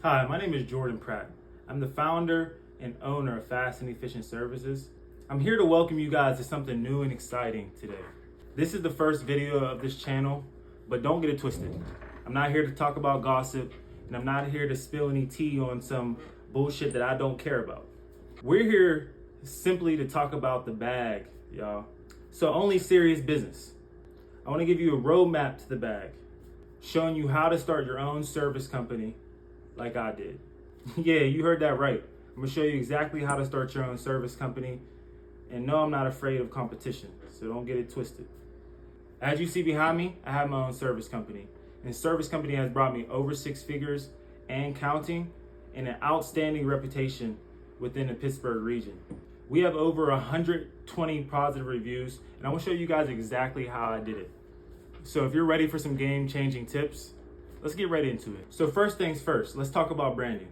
Hi, my name is Jordan Pratt. I'm the founder and owner of Fast and Efficient Services. I'm here to welcome you guys to something new and exciting today. This is the first video of this channel, but don't get it twisted. I'm not here to talk about gossip, and I'm not here to spill any tea on some bullshit that I don't care about. We're here simply to talk about the bag, y'all. So only serious business. I want to give you a roadmap to the bag, showing you how to start your own service company like I did. Yeah, you heard that right. I'm gonna show you exactly how to start your own service company. And no, I'm not afraid of competition, so don't get it twisted. As you see behind me, I have my own service company. And the service company has brought me over 6 figures and counting, and an outstanding reputation within the Pittsburgh region. We have over 120 positive reviews, and I will show you guys exactly how I did it. So if you're ready for some game-changing tips, let's get right into it. So first things first, let's talk about branding.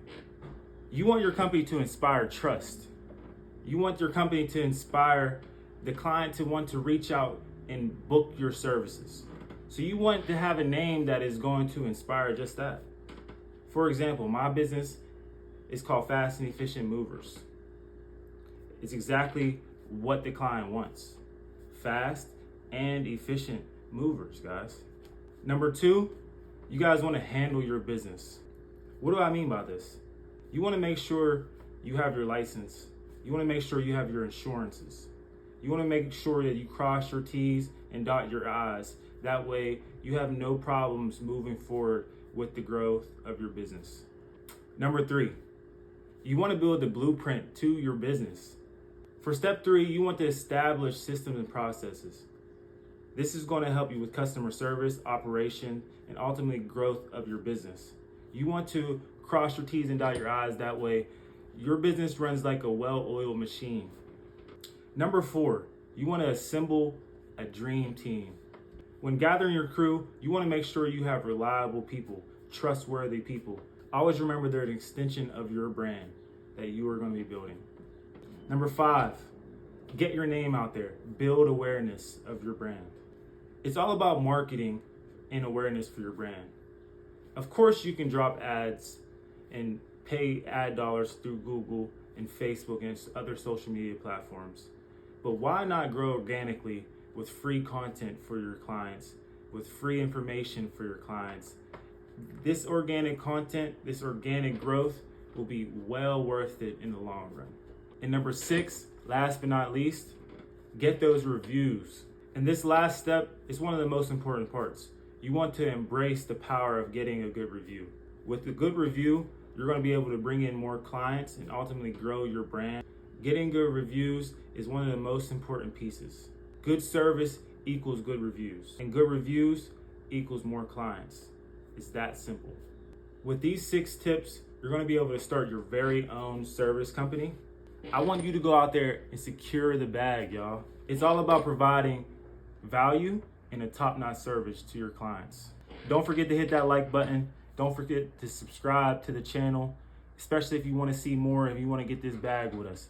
You want your company to inspire trust. You want your company to inspire the client to want to reach out and book your services. So you want to have a name that is going to inspire just that. For example, my business is called Fast and Efficient Movers. It's exactly what the client wants. Fast and efficient movers, guys. Number 2, you guys want to handle your business. What do I mean by this? You want to make sure you have your license. You want to make sure you have your insurances. You want to make sure that you cross your T's and dot your I's. That way you have no problems moving forward with the growth of your business. Number 3, you want to build the blueprint to your business. For step 3, you want to establish systems and processes. This is going to help you with customer service, operation, and ultimately growth of your business. You want to cross your T's and dot your I's. That way, your business runs like a well-oiled machine. Number 4, you want to assemble a dream team. When gathering your crew, you want to make sure you have reliable people, trustworthy people. Always remember they're an extension of your brand that you are going to be building. Number 5, get your name out there. Build awareness of your brand. It's all about marketing and awareness for your brand. Of course, you can drop ads and pay ad dollars through Google and Facebook and other social media platforms. But why not grow organically with free content for your clients, with free information for your clients? This organic content, this organic growth will be well worth it in the long run. And number 6, last but not least, get those reviews. And this last step is one of the most important parts. You want to embrace the power of getting a good review. With a good review, you're going to be able to bring in more clients and ultimately grow your brand. Getting good reviews is one of the most important pieces. Good service equals good reviews, and good reviews equals more clients. It's that simple. With these 6 tips, you're going to be able to start your very own service company. I want you to go out there and secure the bag, y'all. It's all about providing value and a top-notch service to your clients. Don't forget to hit that like button. Don't forget to subscribe to the channel, especially if you want to see more and you want to get this bag with us.